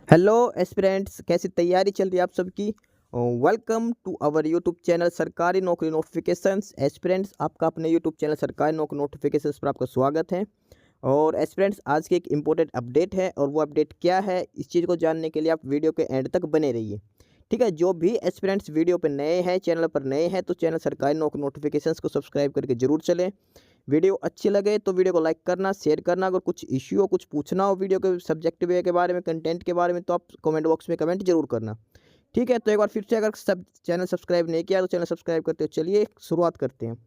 Hello aspirants, कैसी तैयारी चल रही है आप सबकी। Welcome to our YouTube channel सरकारी नौकरी नोटिफिकेशंस। एस्पिरेंट्स, आपका अपने यूट्यूब चैनल सरकारी नौकरी नोटिफिकेशंस पर आपका स्वागत है। और एस्पिरेंट्स, आज की एक इम्पोर्टेंट अपडेट है और वो अपडेट क्या है, इस चीज़ को जानने के लिए आप वीडियो के एंड तक बने रहिए। ठीक है, जो भी एस्पिरेंट्स वीडियो पर नए हैं, चैनल पर नए हैं, तो चैनल सरकारी नौकरी नोटिफिकेशंस को सब्सक्राइब करके जरूर चलें। वीडियो अच्छी लगे तो वीडियो को लाइक करना, शेयर करना। अगर कुछ इश्यू हो, कुछ पूछना हो वीडियो के सब्जेक्ट वे के बारे में, कंटेंट के बारे में, तो आप कमेंट बॉक्स में कमेंट जरूर करना। ठीक है, तो एक बार फिर से, अगर सब चैनल सब्सक्राइब नहीं किया तो चैनल सब्सक्राइब करते हो। चलिए शुरुआत करते हैं।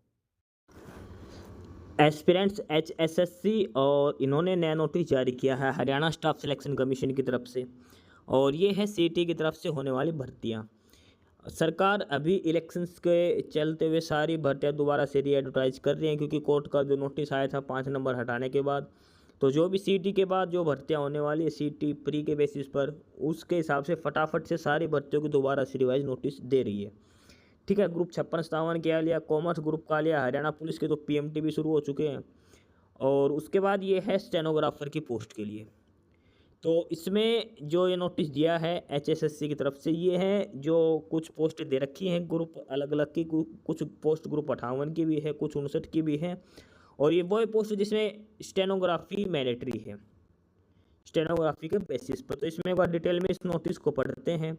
एस्पिरेंट्स HSSC और इन्होंने नया नोटिस जारी किया है हरियाणा स्टाफ सिलेक्शन कमीशन की तरफ से। और ये है CT की तरफ से होने वाली भर्तियां। सरकार अभी इलेक्शंस के चलते हुए सारी भर्तियां दोबारा से री एडवर्टाइज कर रही हैं, क्योंकि कोर्ट का जो नोटिस आया था 5 नंबर हटाने के बाद, तो जो भी CT के बाद जो भर्तियां होने वाली है CT प्री के बेसिस पर, उसके हिसाब से फटाफट से सारी भर्तियों की दोबारा से रिवाइज नोटिस दे रही है। ठीक है, ग्रुप 56-57 क्या लिया, कॉमर्स ग्रुप का लिया, हरियाणा पुलिस के तो PMT भी शुरू हो चुके हैं। और उसके बाद ये है स्टेनोग्राफर की पोस्ट के लिए। तो इसमें जो ये नोटिस दिया है HSSC की तरफ से, ये है जो कुछ पोस्ट दे रखी हैं ग्रुप अलग अलग की, कुछ पोस्ट ग्रुप 58 की भी है, कुछ 59 की भी है। और ये वो पोस्ट जिसमें स्टेनोग्राफी मैंडेटरी है, स्टेनोग्राफी के बेसिस पर। तो इसमें एक बार डिटेल में इस नोटिस को पढ़ते हैं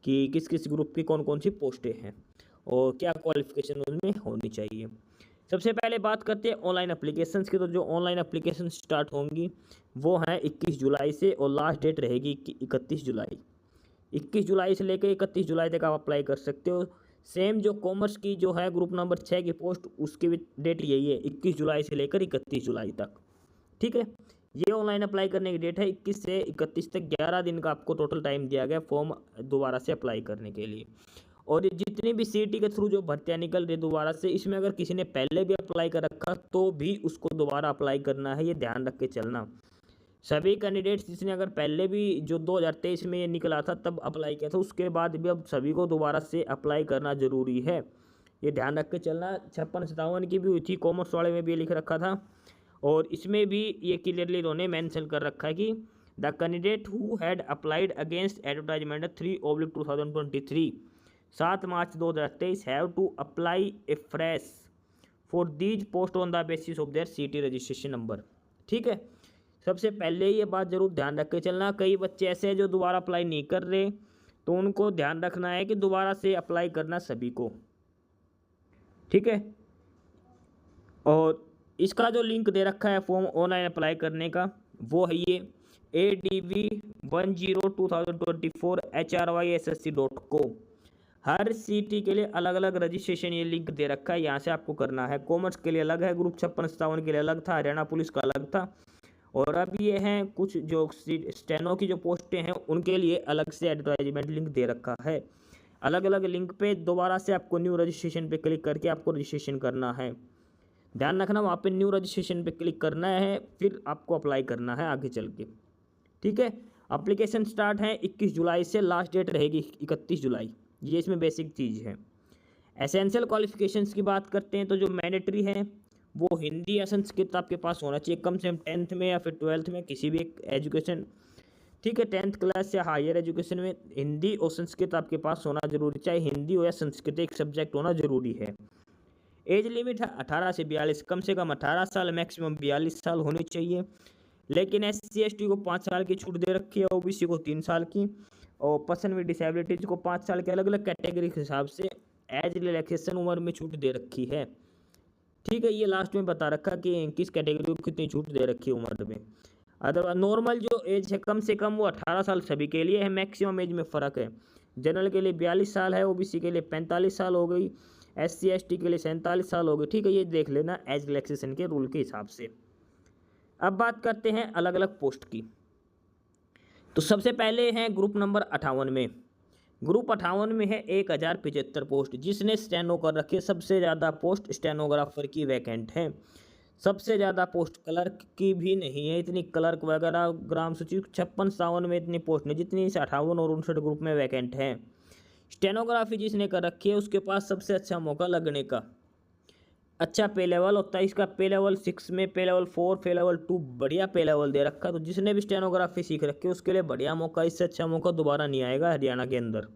कि किस किस ग्रुप की कौन कौन सी पोस्टें हैं और क्या क्वालिफिकेशन उनमें होनी चाहिए। सबसे पहले बात करते हैं ऑनलाइन एप्लीकेशंस की। तो जो ऑनलाइन एप्लीकेशन स्टार्ट होंगी वो हैं 21 जुलाई से, और लास्ट डेट रहेगी 31 जुलाई। 21 जुलाई से लेकर 31 जुलाई तक आप अप्लाई कर सकते हो। सेम जो कॉमर्स की जो है ग्रुप नंबर 6 की पोस्ट, उसकी भी डेट यही है, 21 जुलाई से लेकर 31 जुलाई तक। ठीक है, ये ऑनलाइन अप्लाई करने की डेट है। 21 से 31 तक 11 दिन का आपको टोटल टाइम दिया गया फॉर्म दोबारा से अप्लाई करने के लिए। और ये जितनी भी CT के थ्रू जो भर्तियां निकल रही दोबारा से, इसमें अगर किसी ने पहले भी अप्लाई कर रखा तो भी उसको दोबारा अप्लाई करना है, ये ध्यान रख के चलना। सभी कैंडिडेट्स जिसने अगर पहले भी जो 2023 में ये निकला था तब अप्लाई किया था, उसके बाद भी अब सभी को दोबारा से अप्लाई करना जरूरी है, ये ध्यान रख के चलना। 56-57 की भी हुई थी, कॉमर्स वाले में भी लिख रखा था। और इसमें भी ये क्लियरली इन्होंने मेंशन कर रखा है कि the candidate who had applied against advertisement 3/2023 7 March 2023 have to apply a fresh for these post on the basis of their CT registration number. ठीक है, सबसे पहले ये बात जरूर ध्यान रख के चलना। कई बच्चे ऐसे हैं जो दोबारा अप्लाई नहीं कर रहे, तो उनको ध्यान रखना है कि दोबारा से अप्लाई करना सभी को। ठीक है, और इसका जो लिंक दे रखा है फॉर्म ऑनलाइन अप्लाई करने का, वो है ये ADV10/2024 HRYSSC.com। हर CT के लिए अलग अलग रजिस्ट्रेशन ये लिंक दे रखा है, यहाँ से आपको करना है। कॉमर्स के लिए अलग है, ग्रुप 56-57 के लिए अलग था, हरियाणा पुलिस का अलग था। और अब ये हैं कुछ जो स्टेनो की जो पोस्टें हैं उनके लिए अलग से एडवर्टाइजमेंट लिंक दे रखा है। अलग अलग लिंक पे दोबारा से आपको न्यू रजिस्ट्रेशन पे क्लिक करके आपको रजिस्ट्रेशन करना है। ध्यान रखना, वहाँ पे न्यू रजिस्ट्रेशन पे क्लिक करना है, फिर आपको अप्लाई करना है आगे चल के। ठीक है, एप्लीकेशन स्टार्ट है 21 जुलाई से, लास्ट डेट रहेगी 31 जुलाई। ये इसमें बेसिक चीज़ है। एसेंशियल क्वालिफिकेशंस की बात करते हैं तो जो मैंडेटरी है वो हिंदी या संस्कृत आपके पास होना चाहिए, कम से कम 10th में या फिर 12th में, किसी भी एक एजुकेशन। ठीक है, 10th क्लास या हायर एजुकेशन में हिंदी और संस्कृत आपके पास होना जरूरी, चाहे हिंदी हो या संस्कृत, एक सब्जेक्ट होना जरूरी है। एज लिमिट है 18 से 42, कम से कम 18 साल, मैक्सिमम 42 साल होनी चाहिए। लेकिन SC/ST को 5 साल की छूट दे रखी है, OBC को 3 साल की, और पर्सन विद डिसेबिलिटीज को 5 साल के अलग अलग कैटेगरी के हिसाब से एज रिलैक्सेशन उम्र में छूट दे रखी है। ठीक है, ये लास्ट में बता रखा कि किस कैटेगरी को कितनी छूट दे रखी है उम्र में। अदरवाइज नॉर्मल जो एज है कम से कम वो 18 साल सभी के लिए है, मैक्सिमम एज में फ़र्क है। जनरल के लिए 42 साल है, OBC के लिए 45 साल हो गई, SC/ST के लिए 47 साल हो गई। ठीक है, ये देख लेना एज रिलैक्सेशन के रूल के हिसाब से। अब बात करते हैं अलग अलग पोस्ट की। तो सबसे पहले हैं ग्रुप नंबर 58 में। ग्रुप 58 में है 1075 पोस्ट, जिसने स्टेनो कर रखी है। सबसे ज़्यादा पोस्ट स्टेनोग्राफर की वैकेंट है, सबसे ज़्यादा पोस्ट क्लर्क की भी नहीं है इतनी। क्लर्क वगैरह ग्राम सचिव 56-57 में इतनी पोस्ट नहीं जितनी इस 58 और 59 ग्रुप में वैकेंट है। स्टेनोग्राफी जिसने कर रखी है उसके पास सबसे अच्छा मौका लगने का। अच्छा पे लेवल होता है इसका, पे लेवल 6 में पे लेवल 4, पे लेवल 2 बढ़िया पे लेवल दे रखा है। तो जिसने भी स्टेनोग्राफी सीख रखी है उसके लिए बढ़िया मौका, इससे अच्छा मौका दोबारा नहीं आएगा हरियाणा के अंदर।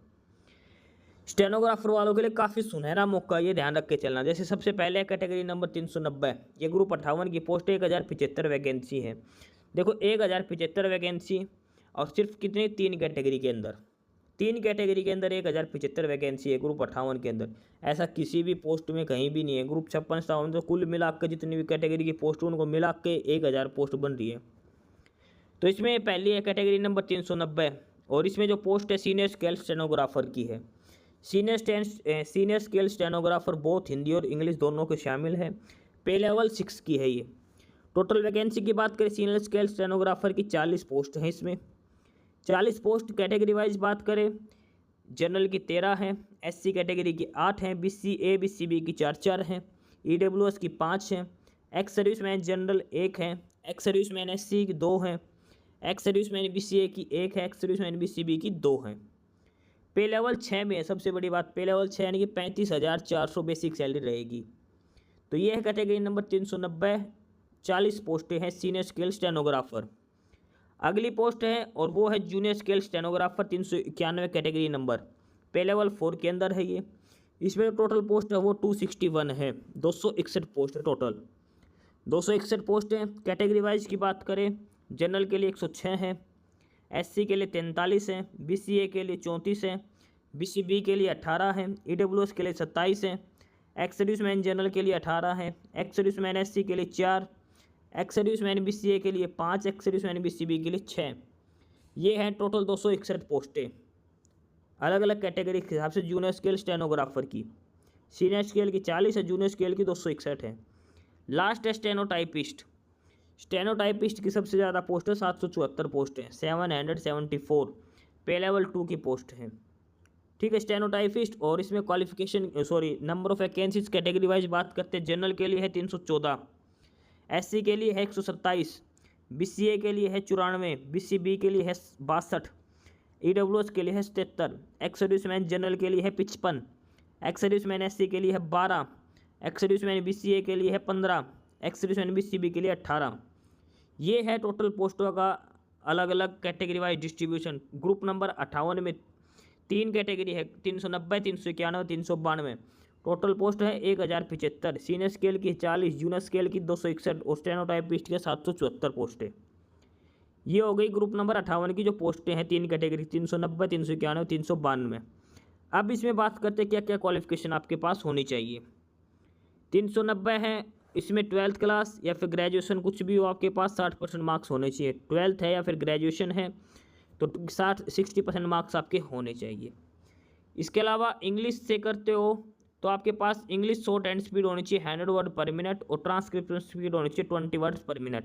स्टेनोग्राफर वालों के लिए काफ़ी सुनहरा मौका, ये ध्यान रख के चलना। जैसे सबसे पहले कैटेगरी नंबर 390, ये ग्रुप 58 की पोस्ट 1075 वैकेंसी है। देखो 1075 वैकेंसी और सिर्फ कितनी, 3 कैटेगरी के अंदर, 3 कैटेगरी के अंदर 1075 वैकेंसी है ग्रुप 58 के अंदर। ऐसा किसी भी पोस्ट में कहीं भी नहीं है। ग्रुप 56 57 तो कुल मिला के जितनी भी कैटेगरी की पोस्ट उनको मिला के 1000 पोस्ट बन रही है। तो इसमें पहली है कैटेगरी नंबर 390 और इसमें जो पोस्ट है सीनियर स्केल स्टेनोग्राफर की है। Senior scale stenographer both Hindi और इंग्लिश दोनों के शामिल है। पे लेवल 6 की है ये। टोटल वैकेंसी की बात करें सीनियर स्केल स्टेनोग्राफर की 40 पोस्ट हैं इसमें। 40 पोस्ट कैटेगरी वाइज बात करें, जनरल की 13 हैं, एससी कैटेगरी की 8 हैं, बीसीए बीसीबी की 4 हैं, ईडब्ल्यूएस की 5 हैं, एक्स सर्विसमैन जनरल 1 हैं, एक्स सर्विसमैन एससी की 2 हैं, एक्स सर्विसमैन बीसीए की 1 है, एक्स सर्विसमैन बीसीबी की 2 हैं। पे लेवल 6 में है सबसे बड़ी बात, पे लेवल 6 यानी कि 35,400 बेसिक सैलरी रहेगी। तो ये है कैटेगरी नंबर 390, 40 पोस्टें हैं सीनियर स्केल स्टेनोग्राफर। अगली पोस्ट है और वो है junior scale stenographer 391 category number, पे लेवल 4 के अंदर है ये। इसमें टोटल पोस्ट है वो 261 है, 261 पोस्ट है टोटल, 261 पोस्ट हैं। कैटेगरी वाइज की बात करें, जनरल के लिए 106 हैं, एससी के लिए 43 हैं, बीसीए के लिए 34 हैं, बीसीबी के लिए 18 हैं, ईडब्ल्यूएस के लिए 27 हैं, एक्स सर्विसमैन जनरल के लिए 18 हैं, एक्स सर्विसमैन एससी के लिए 4, एक्स सर्विसमैन बीसीए के लिए 5, एक्स सर्विसमैन बीसीबी के लिए 6। ये हैं टोटल 261 पोस्टें अलग अलग कैटेगरी के हिसाब से जूनियर स्केल स्टेनोग्राफर की। सीनियर स्केल की 40 है, जूनियर स्केल की 261 है। लास्ट है स्टेनोटाइपिस्ट। स्टेनोटाइपिस्ट की सबसे ज़्यादा पोस्ट है, 774 पोस्ट है, 774 पे लेवल 2 की पोस्ट है। ठीक है स्टेनोटाइपिस्ट। और इसमें qualification number of vacancies category wise बात करते हैं, जनरल के लिए है 314, एससी के लिए है 127, बीसीए के लिए है 94, बीसीबी के लिए है 62, ईडब्ल्यूएस के लिए है 77, एक्स सर्विसमैन जनरल के लिए है 55, एक्स सर्विसमैन एससी के लिए है 12, एक्स सर्विसमैन बीसीए के लिए है 15, एक्स सर्विसमैन बीसीबी के लिए 18। ये है टोटल पोस्टों का अलग अलग category wise distribution. Group number 58 में 3 कैटेगरी है, 390, 391, 392। टोटल पोस्ट है 1075, सीनियर स्केल की 40, जूनियर स्केल की 261 और स्टेनोटाइपिस्ट के 774 पोस्टें। ये हो गई ग्रुप नंबर 58 की जो पोस्टें हैं 3 कैटेगरी, 390, 391, 392। अब इसमें बात करते हैं क्या क्या क्वालिफिकेशन आपके पास होनी चाहिए। 390 है, इसमें 12th क्लास या फिर ग्रेजुएशन कुछ भी हो आपके पास, 60% मार्क्स होने चाहिए। 12th है या फिर ग्रेजुएशन है तो 60% मार्क्स आपके होने चाहिए। इसके अलावा इंग्लिश से करते हो तो आपके पास इंग्लिश शॉर्ट एंड स्पीड होनी चाहिए 100 वर्ड पर मिनट और ट्रांसक्रिप्शन स्पीड होनी चाहिए 20 वर्ड्स पर मिनट।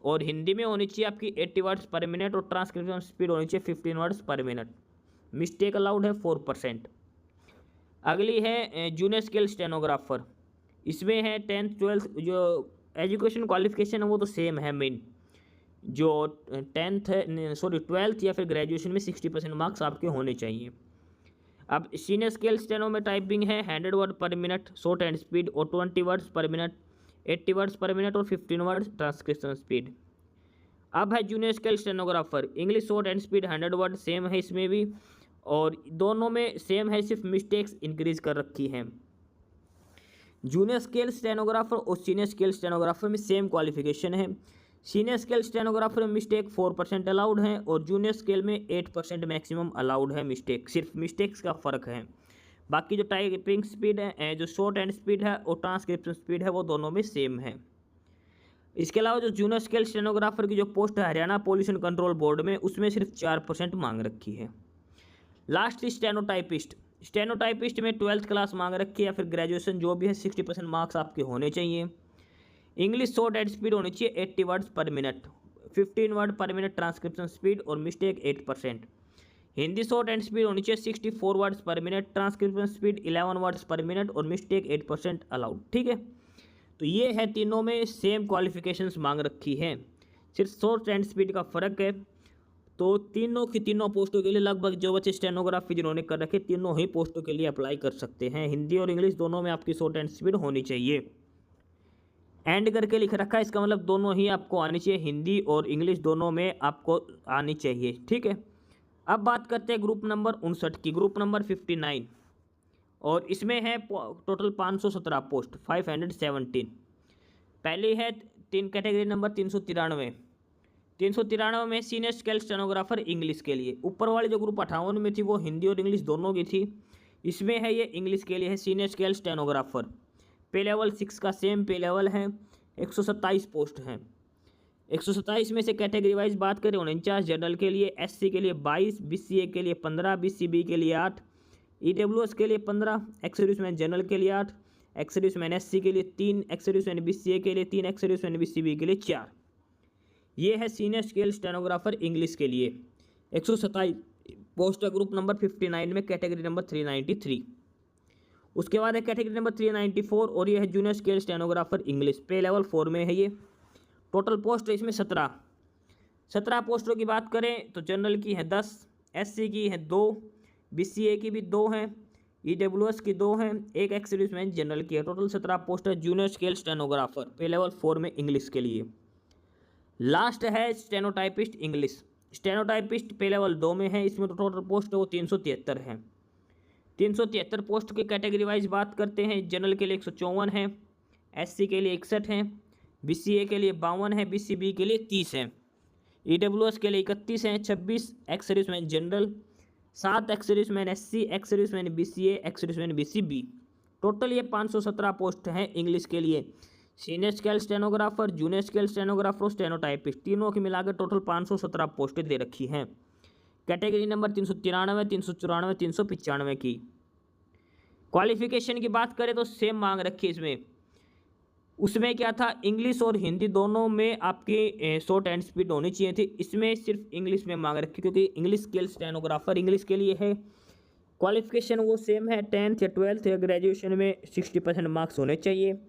और हिंदी में होनी चाहिए आपकी 80 वर्ड्स पर मिनट और ट्रांसक्रिप्शन स्पीड होनी चाहिए 15 words per minute. Mistake allowed है 4%। अगली है जूनियर स्केल स्टेनोग्राफर। इसमें है 10th 12th जो एजुकेशन क्वालिफिकेशन है वो तो सेम है। मेन जो 12th या फिर ग्रेजुएशन में 60% मार्क्स आपके होने चाहिए। अब सीनियर स्केल स्टेनो में टाइपिंग है 100 word per minute short and speed और 20 words per minute, 80 words per minute और 15 वर्ड्स ट्रांसक्रिप्शन स्पीड। अब है junior scale stenographer, English short and speed 100 word same है इसमें भी, और दोनों में सेम है, सिर्फ मिस्टेक्स इंक्रीज कर रखी हैं। जूनियर स्केल स्टेनोग्राफर और सीनियर स्केल स्टेनोग्राफर में सेम क्वालिफिकेशन है। सीनियर स्केल स्टेनोग्राफर में मिस्टेक 4% अलाउड है और जूनियर स्केल में 8% मैक्सिमम अलाउड है मिस्टेक, सिर्फ मिस्टेक्स का फ़र्क है। बाकी जो टाइपिंग स्पीड है, जो शॉर्ट एंड स्पीड है और ट्रांसक्रिप्शन स्पीड है वो दोनों में सेम है। इसके अलावा जो जूनियर स्केल स्टेनोग्राफर की जो पोस्ट है हरियाणा पोल्यूशन कंट्रोल बोर्ड में, उसमें सिर्फ 4% मांग रखी है। Last stenotypist. स्टेनोटाइपिस्ट में 12th क्लास मांग रखी है या फिर ग्रेजुएशन जो भी है, 60% मार्क्स आपके होने चाहिए। इंग्लिश शॉर्ट एंड स्पीड होनी चाहिए 80 words per minute, 15 word per minute transcription speed और mistake 8%। Hindi shorthand speed होनी चाहिए 64 words per minute, transcription speed 11 words per minute और मिस्टेक 8% अलाउड। ठीक है, तो ये है तीनों में सेम क्वालिफिकेशंस मांग रखी है, सिर्फ शॉर्ट एंड स्पीड का फ़र्क है। तो तीनों की तीनों पोस्टों के लिए लगभग जो बच्चे स्टेनोग्राफी जिन्होंने कर रखे तीनों ही पोस्टों के लिए अप्लाई कर सकते हैं। हिंदी और इंग्लिश दोनों में आपकी शॉर्ट एंड स्पीड होनी चाहिए। एंड करके लिख रखा है, इसका मतलब दोनों ही आपको आनी चाहिए, हिंदी और इंग्लिश दोनों में आपको आनी चाहिए। ठीक है, अब बात करते हैं ग्रुप नंबर 59 की, ग्रुप नंबर 59, और इसमें है टोटल 517 पोस्ट 517। पहली है तीन कैटेगरी नंबर 393 में सीनियर स्केल स्टेनोग्राफर इंग्लिश के लिए। ऊपर वाली जो ग्रुप 58 में थी वो हिंदी और इंग्लिश दोनों की थी, इसमें है ये इंग्लिश के लिए है सीनियर स्केल स्टेनोग्राफर। पे लेवल 6 का सेम पे लेवल है, 127 पोस्ट हैं। 127 में से कैटेगरी वाइज बात करें 49 जनरल के लिए, एससी के लिए 22, बीसीए के लिए 15, बीसीबी के लिए 8, ईडब्ल्यूएस के लिए 15, एक्स सर्विसमैन जनरल के लिए 8, एक्स सर्विसमैन एससी के लिए 3, एक्स सर्विसमैन बीसीए के लिए 3, एक्स सर्विसमैन बीसीबी के लिए 4। ये है सीनियर स्केल स्टेनोग्राफर इंग्लिश के लिए 127 पोस्ट ग्रुप नंबर 59 में कैटेगरी नंबर 393। उसके बाद है कैटेगरी नंबर 394 और ये है जूनियर स्केल स्टेनोग्राफर इंग्लिश, पे लेवल 4 में है ये। टोटल पोस्ट है इसमें 17 पोस्टों की बात करें तो जनरल की है 10, एससी की है 2, बीसीए की भी 2 हैं, ईडब्ल्यूएस की 2 हैं, एक एक्स सर्विसमैन जनरल की है। टोटल 17 पोस्ट है जूनियर स्केल स्टेनोग्राफर, पे लेवल 4 में इंग्लिश के लिए। लास्ट है स्टेनोटाइपिस्ट इंग्लिश। स्टेनोटाइपिस्ट पे लेवल 2 में है, इसमें तो टोटल पोस्ट है वो 373 है। 373 पोस्ट की कैटेगरी वाइज बात करते हैं, जनरल के लिए 154 है, एससी के लिए 61 है, बीसीए के लिए 52 है, बीसीबी के लिए 30 है, ईडब्ल्यूएस के लिए 31 हैं, 26 ex serviceman general, 7 ex serviceman SC, ex serviceman BCA, ex serviceman BCB. Total ये 517 पोस्ट हैं इंग्लिश के लिए। Senior scale stenographer, junior scale stenographer और स्टेनोटाइपिस्ट तीनों की मिलाकर टोटल 517 पोस्टें दे रखी हैं। कैटेगरी नंबर 393, 394, 395 की। क्वालिफिकेशन की बात करें तो सेम मांग रखी है इसमें। उसमें क्या था, इंग्लिश और हिंदी दोनों में आपकी शॉर्ट एंड स्पीड होनी चाहिए थी, इसमें सिर्फ इंग्लिश में मांग रखी क्योंकि इंग्लिश स्केल स्टेनोग्राफर इंग्लिश के लिए है। क्वालिफिकेशन वो सेम है, 10th या 12th या ग्रेजुएशन में 60% मार्क्स होने चाहिए।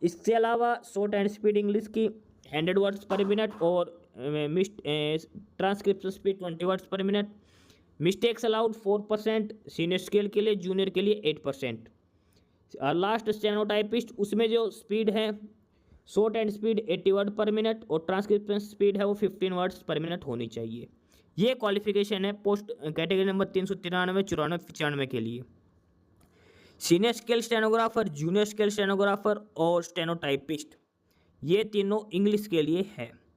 इसके अलावा शॉर्ट एंड स्पीड इंग्लिश की 100 वर्ड्स पर मिनट और transcription speed 20 words per minute. Mistakes allowed 4%, senior scale के लिए, जूनियर के लिए 8%। और लास्ट स्टेनोटाइपिस्ट, उसमें जो स्पीड है short and speed 80 word per minute और ट्रांसक्रिप्शन स्पीड है वो 15 वर्ड्स पर मिनट होनी चाहिए। ये क्वालिफिकेशन है पोस्ट कैटेगरी नंबर 393, 94, 95 के लिए। Senior scale stenographer, junior scale stenographer और स्टेनोटाइपिस्ट ये तीनों इंग्लिश के लिए है।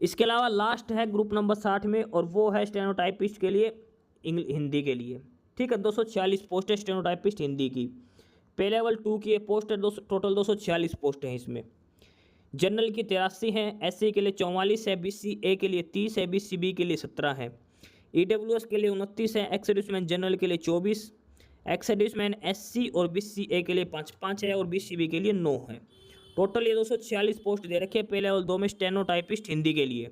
इसके अलावा लास्ट है ग्रुप नंबर 60 में और वो है स्टेनोटाइपिस्ट के लिए हिंदी के लिए। ठीक है, 246 पोस्ट है स्टेनोटाइपिस्ट हिंदी की। पे लेवल 2 की पोस्ट है, टोटल 246 पोस्ट हैं इसमें। जनरल की 83 हैं, एससी के लिए 44 है, बीसीए के लिए 30 है, बीसीबी के लिए 17 है, ईडब्ल्यूएस के लिए 29 है, एक्स सर्विसमैन जनरल के लिए 24, एक्स सर्विसमैन एससी और बीसीए के लिए 5 है और बीसीबी के लिए 9 है। टोटल ये 246 पोस्ट दे रखे पे लेवल 2 में स्टेनोटाइपिस्ट हिंदी के लिए।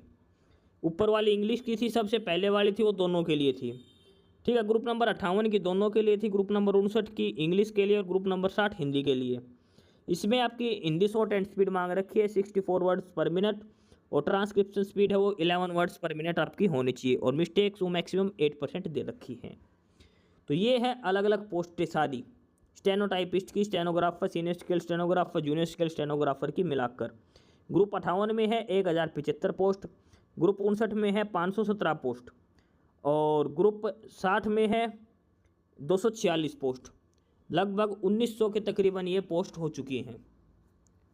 ऊपर वाली इंग्लिश की थी, सबसे पहले वाली थी वो दोनों के लिए थी। ठीक है, ग्रुप नंबर 58 की दोनों के लिए थी, ग्रुप नंबर 59 की इंग्लिश के लिए और ग्रुप नंबर 60 हिंदी के लिए। इसमें आपकी हिंदी शॉर्ट एंड स्पीड मांग रखी है 64 वर्ड्स पर मिनट और ट्रांसक्रिप्शन स्पीड है वो 11 वर्ड्स पर मिनट आपकी होनी चाहिए और मिस्टेक्स वो मैक्सिमम 8% दे रखी हैं। तो ये है अलग अलग पोस्टें सारी स्टेनोटाइपिस्ट की, stenographer, senior scale stenographer, junior scale stenographer की मिलाकर। ग्रुप 58 में है 1075 पोस्ट, ग्रुप 59 में है 517 पोस्ट और ग्रुप 60 में है 246 पोस्ट। लगभग 1900 के तकरीबन ये पोस्ट हो चुकी हैं।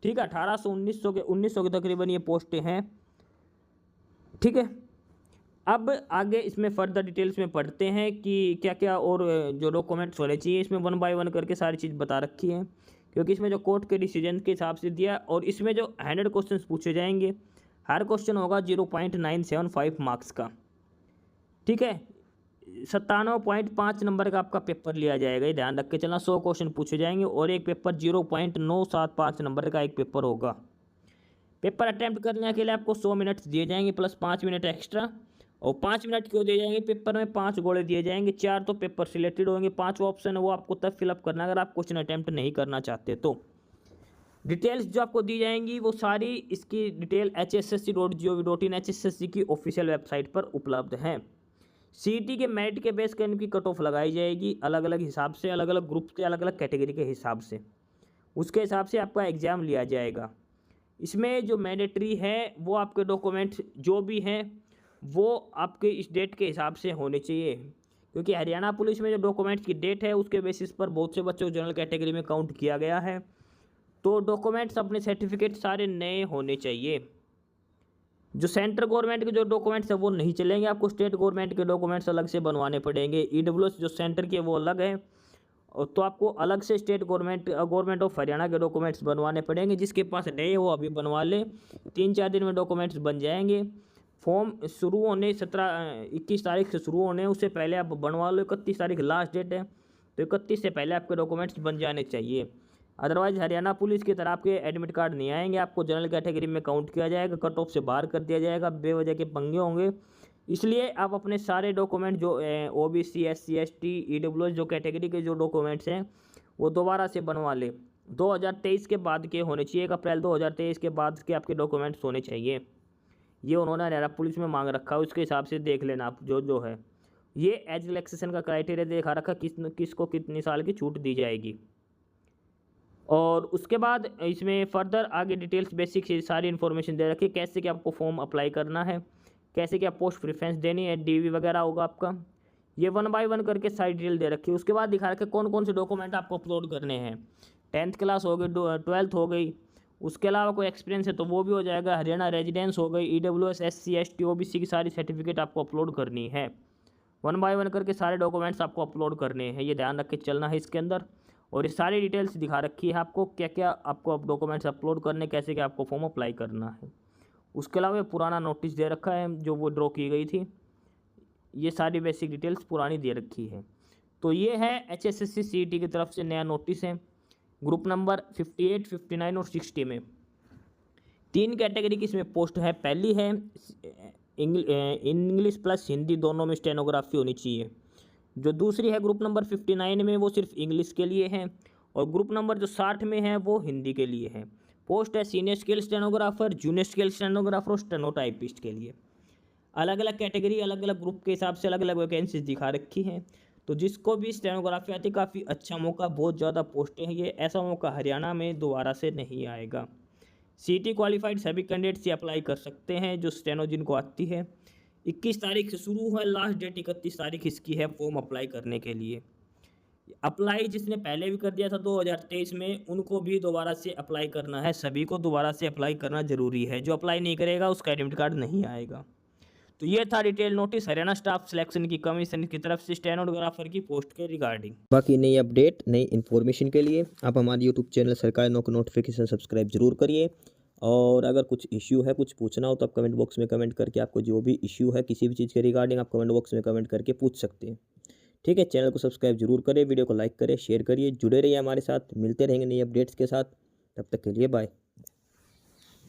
ठीक है, 1800 1900 के तकरीबन ये पोस्टें हैं। ठीक है, अब आगे इसमें फर्दर डिटेल्स में पढ़ते हैं कि क्या क्या और जो डॉक्यूमेंट्स होने चाहिए। इसमें 1 बाय 1 करके सारी चीज़ बता रखी है क्योंकि इसमें जो कोर्ट के डिसीजन के हिसाब से दिया और इसमें जो 100 क्वेश्चन पूछे जाएंगे, हर क्वेश्चन होगा 0.975 मार्क्स का। ठीक है, 97.5 नंबर का आपका पेपर लिया जाएगा, ये ध्यान रख के चलना। 100 क्वेश्चन पूछे जाएंगे और एक पेपर 0.975 नंबर का एक पेपर होगा। पेपर अटैम्प्ट करने के लिए आपको 100 मिनट्स दिए जाएंगे प्लस 5 मिनट एक्स्ट्रा। और 5 मिनट क्यों दिए जाएंगे, पेपर में 5 गोले दिए जाएंगे, 4 तो पेपर सिलेक्टेड होंगे, 5 ऑप्शन है वो आपको तब फिलअप करना अगर आप क्वेश्चन अटैम्प्ट नहीं करना चाहते तो। डिटेल्स जो आपको दी जाएंगी वो सारी इसकी डिटेल hssc.gov.in HSSC की ऑफिशियल वेबसाइट पर उपलब्ध हैं। सीईटी के मेरिट के बेस पर इनकी कट ऑफ लगाई जाएगी अलग अलग हिसाब से, अलग अलग ग्रुप के अलग अलग कैटेगरी के हिसाब से, उसके हिसाब से आपका एग्ज़ाम लिया जाएगा। इसमें जो मैंडेटरी है वो आपके डॉक्यूमेंट्स जो भी हैं वो आपके इस डेट के हिसाब से होने चाहिए, क्योंकि हरियाणा पुलिस में जो डॉक्यूमेंट्स की डेट है उसके बेसिस पर बहुत से बच्चों को जनरल कैटेगरी में काउंट किया गया है। तो डॉक्यूमेंट्स अपने सर्टिफिकेट सारे नए होने चाहिए। जो सेंट्रल गवर्नमेंट के जो डॉक्यूमेंट्स है वो नहीं चलेंगे, आपको स्टेट गवर्नमेंट के डॉक्यूमेंट्स अलग से बनवाने पड़ेंगे। ईडब्ल्यूएस जो सेंटर के वो अलग है, और तो आपको अलग से स्टेट गवर्नमेंट ऑफ हरियाणा के डॉक्यूमेंट्स बनवाने पड़ेंगे। जिसके पास नए वो अभी बनवा ले, 3-4 दिन में डॉक्यूमेंट्स बन जाएंगे। फॉर्म शुरू होने 21 तारीख से शुरू होने, उससे पहले आप बनवा लो। 31 तारीख लास्ट डेट है, तो 31 से पहले आपके डॉक्यूमेंट्स बन जाने चाहिए। अदरवाइज हरियाणा पुलिस की तरफ के एडमिट कार्ड नहीं आएंगे, आपको जनरल कैटेगरी में काउंट किया जाएगा, कट ऑफ से बाहर कर दिया जाएगा, बेवजह के पंगे होंगे। इसलिए आप अपने सारे डॉक्यूमेंट जो ओबीसी SC ST ईडब्ल्यूएस जो कैटेगरी के जो डॉक्यूमेंट्स हैं वो दोबारा से बनवा लें। 2023 के बाद के होने चाहिए, 1 अप्रैल 2023 के बाद के आपके डॉक्यूमेंट्स होने चाहिए। ये उन्होंने हरियाणा पुलिस में मांग रखा है, उसके हिसाब से देख लेना आप जो है। ये एज रिलैक्सेशन का क्राइटेरिया देखा रखा, किसको कितनी साल की छूट दी जाएगी। और उसके बाद इसमें फर्दर आगे डिटेल्स बेसिक सारी इन्फॉर्मेशन दे रखी है, कैसे कि आपको फॉर्म अप्लाई करना है, कैसे कि आप पोस्ट प्रेफरेंस देनी है, DV वगैरह होगा आपका। ये 1 बाय 1 करके सारी डिटेल दे रखी है। उसके बाद दिखा रखे कौन कौन से डॉक्यूमेंट आपको अपलोड करने हैं। 10th क्लास हो गई, 12th हो गई, उसके अलावा कोई एक्सपीरियंस है तो वो भी हो जाएगा। हरियाणा रेजिडेंस हो गई, ईडब्ल्यूएस SC ST OBC की सारी सर्टिफिकेट आपको अपलोड करनी है। 1 बाय 1 करके सारे डॉक्यूमेंट्स आपको अपलोड करने हैं, ये ध्यान रख के चलना है इसके अंदर। और ये सारी डिटेल्स दिखा रखी है आपको, क्या क्या आपको डॉक्यूमेंट्स अपलोड करने, कैसे क्या आपको फॉर्म अप्लाई करना है। उसके अलावा पुराना नोटिस दे रखा है जो वो ड्रॉ की गई थी, ये सारी बेसिक डिटेल्स पुरानी दे रखी है। तो ये है HSSC CET की तरफ से नया नोटिस है। ग्रुप नंबर 58, 59 और 60 में 3 कैटेगरी की इसमें पोस्ट है। पहली है इंग्लिश प्लस हिंदी दोनों में स्टेनोग्राफी होनी चाहिए। जो दूसरी है ग्रुप नंबर 59 में वो सिर्फ इंग्लिश के लिए है, और ग्रुप नंबर जो 60 में है वो हिंदी के लिए है। पोस्ट है senior scale stenographer, junior scale stenographer और स्टेनोटाइपिस्ट के लिए। अलग अलग कैटेगरी, अलग अलग ग्रुप के हिसाब से अलग अलग वैकेंसीज दिखा रखी हैं। तो जिसको भी स्टेनोग्राफी आती है काफ़ी अच्छा मौका, बहुत ज़्यादा पोस्टें हैं, ये ऐसा मौका हरियाणा में दोबारा से नहीं आएगा। CET क्वालिफाइड सभी कैंडिडेट्स ये अप्लाई कर सकते हैं जो स्टेनो जिनको आती है। 21 तारीख से शुरू है, लास्ट डेट 31 तारीख इसकी है फॉर्म अप्लाई करने के लिए। अप्लाई जिसने पहले भी कर दिया था 2023 में, उनको भी दोबारा से अप्लाई करना है। सभी को दोबारा से अप्लाई करना ज़रूरी है, जो अप्लाई नहीं करेगा उसका एडमिट कार्ड नहीं आएगा। तो ये था detail notice Haryana staff selection की कमीशन की तरफ से स्टेनोग्राफर की पोस्ट के रिगार्डिंग। बाकी नई अपडेट, नई इन्फॉर्मेशन के लिए आप हमारे यूट्यूब चैनल सरकारी नौकरी नोटिफिकेशन सब्सक्राइब जरूर करिए। और अगर कुछ इश्यू है, कुछ पूछना हो तो आप कमेंट बॉक्स में कमेंट करके आपको जो भी इश्यू है किसी भी चीज़ के रिगार्डिंग आप कमेंट बॉक्स में कमेंट करके पूछ सकते हैं। ठीक है, चैनल को सब्सक्राइब जरूर करें, वीडियो को लाइक करें, शेयर करिए, जुड़े रहिए हमारे साथ। मिलते रहेंगे नई अपडेट्स के साथ, तब तक के लिए बाय।